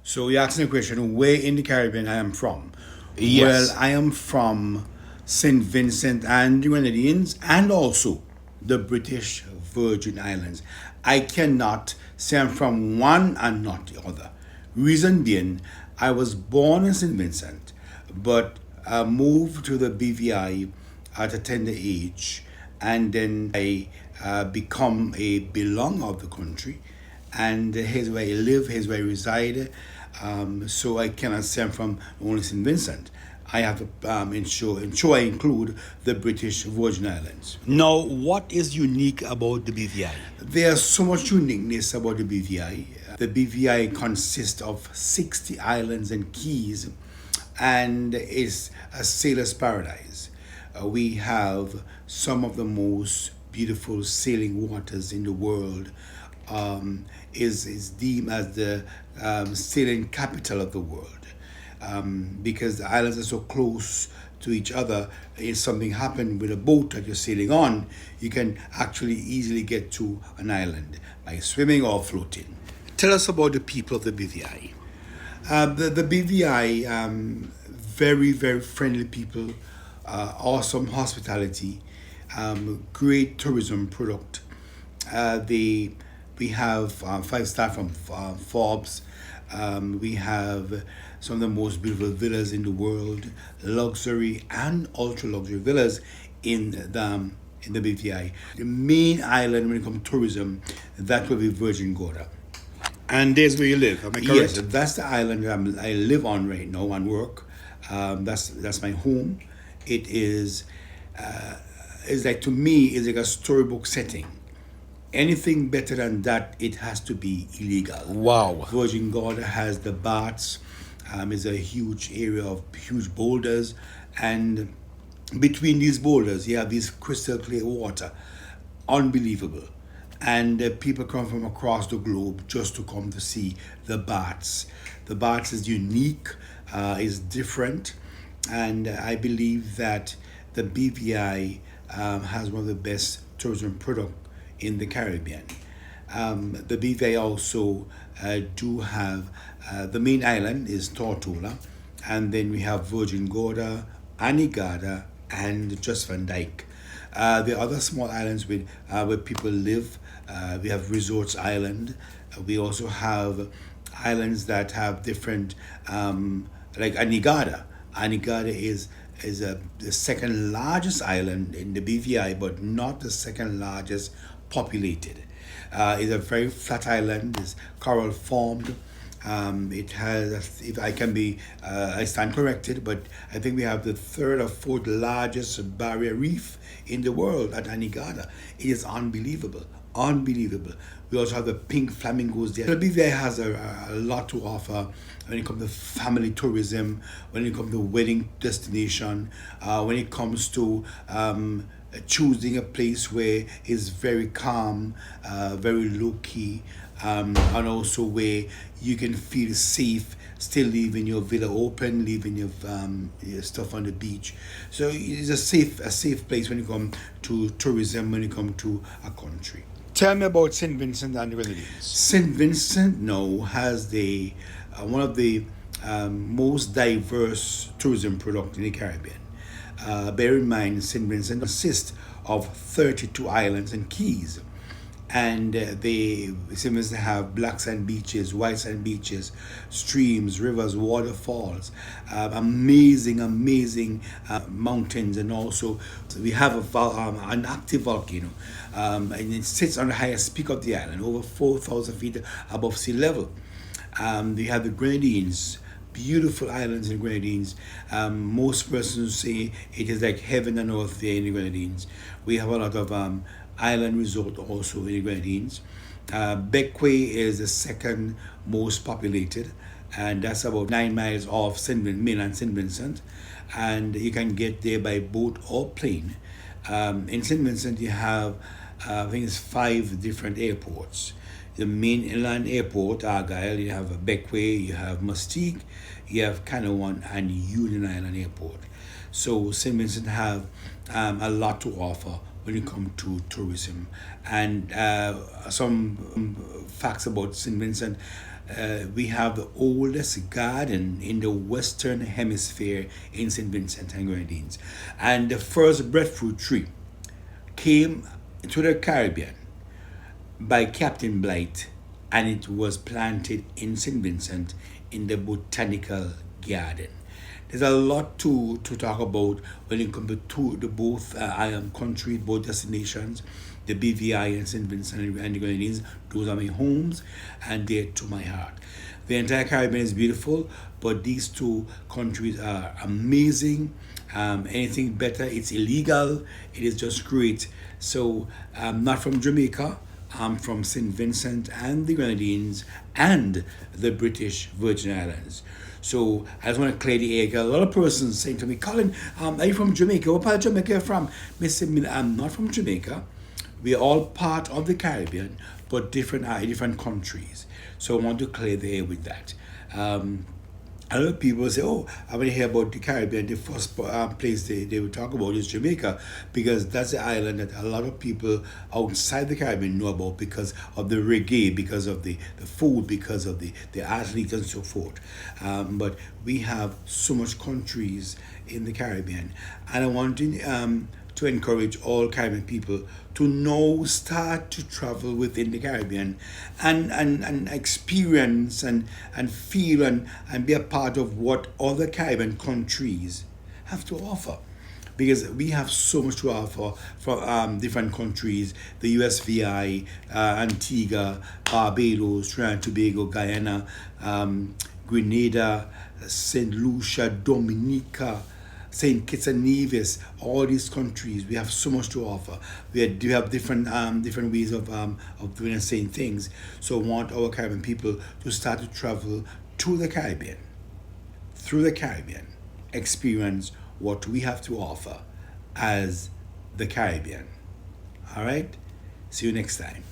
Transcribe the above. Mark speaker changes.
Speaker 1: So you asked me a question, where in the Caribbean I am from? Well,
Speaker 2: Yes.
Speaker 1: I am from St. Vincent and the Grenadines and also the British Virgin Islands. I cannot say I'm from one and not the other. Reason being, I was born in St. Vincent, but I moved to the BVI at a tender age, and then I become a belong of the country, and here's where I live, here's where I reside. So I cannot say I'm from only St. Vincent. I have to ensure I include the British Virgin Islands. Now, what is unique about the BVI? There's so much uniqueness about the BVI. The BVI consists of 60 islands and keys and is a sailor's paradise. We have some of the most beautiful sailing waters in the world. Is deemed as the sailing capital of the world, because the islands are so close to each other. If something happened with a boat that you're sailing on, you can actually easily get to an island by swimming or floating. Tell us about the people of the BVI. The BVI, very, very friendly people, awesome hospitality, great tourism product. They We have 5 star from Forbes. We have some of the most beautiful villas in the world, luxury and ultra luxury villas in the BVI. The main island when it comes to tourism, that will be Virgin Gorda. And there's where you live, am I correct? Yes, that's the island I live on right now and work. That's my home. It is, it's like, to me, it's like a storybook setting. Anything better than that, it has to be illegal.
Speaker 2: Wow.
Speaker 1: Virgin Gorda has the baths. It's a huge area of huge boulders, and between these boulders, you have this crystal clear water, unbelievable. And people come from across the globe just to come to see the baths. The baths is unique, is different, and I believe that the BVI has one of the best tourism product in the Caribbean. The BVI also do have the main island is Tortola, and then we have Virgin Gorda, Anegada, and Just Van Dyke. The other small islands where people live, we have Resorts Island. We also have islands that have different, like Anegada. Anegada is the second largest island in the BVI, but not the second largest populated. It's a very flat island. It's coral formed. It has, if I can be, I stand corrected, but I think we have the third or fourth largest barrier reef in the world at Anegada. It is unbelievable, unbelievable. We also have the pink flamingos there. The BVI has a lot to offer when it comes to family tourism, when it comes to wedding destination, when it comes to choosing a place where it's very calm, very low key, and also where you can feel safe, still leaving your villa open, leaving your stuff on the beach. So it's a safe place when you come to tourism, when you come to a country. Tell me about St. Vincent and the Grenadines. St. Vincent now has one of the most diverse tourism product in the Caribbean. Bear in mind, St. Vincent consists of 32 islands and keys. And they seems to have black sand beaches, white sand beaches, streams, rivers, waterfalls, amazing mountains, and also we have an active volcano, and it sits on the highest peak of the island, over 4,000 feet above sea level. We have the Grenadines, beautiful islands in the Grenadines. Most persons say it is like heaven and earth there in the Grenadines. We have a lot of island resort also in the Grenadines. Bequia is the second most populated, and that's about 9 miles off mainland St. Vincent, and you can get there by boat or plane. In St. Vincent, you have, I think it's 5 different airports. The main inland airport, Argyle, you have Bequia, you have Mustique, you have Canawan, and Union Island Airport. So St. Vincent have a lot to offer when it comes to tourism. And some facts about St. Vincent, We have the oldest garden in the Western Hemisphere in St. Vincent and Grenadines. And the first breadfruit tree came to the Caribbean by Captain Blight, and it was planted in St. Vincent in the Botanical Garden. There's a lot to talk about when it comes to the both countries, both destinations, the BVI and St. Vincent and the Grenadines. Those are my homes, and they're to my heart. The entire Caribbean is beautiful, but these two countries are amazing. Anything better, it's illegal. It is just great. So I'm not from Jamaica. I'm from St. Vincent and the Grenadines and the British Virgin Islands. So I just want to clear the air. A lot of persons saying to me, Colin, are you from Jamaica? What part of Jamaica are you from? I'm not from Jamaica. We are all part of the Caribbean, but different countries. So I want to clear the air with that. A lot of people say, oh, I want to hear about the Caribbean. The first place they will talk about is Jamaica, because that's the island that a lot of people outside the Caribbean know about because of the reggae, because of the food, because of the athletes and so forth. But we have so much countries in the Caribbean. And I want to encourage all Caribbean people to now start to travel within the Caribbean and experience and feel and be a part of what other Caribbean countries have to offer. Because we have so much to offer from different countries, the USVI, Antigua, Barbados, Trinidad and Tobago, Guyana, Grenada, St. Lucia, Dominica, St. Kitts and Nevis, all these countries, we have so much to offer. We have different ways of doing the same things. So I want our Caribbean people to start to travel to the Caribbean, through the Caribbean, experience what we have to offer as the Caribbean. All right? See you next time.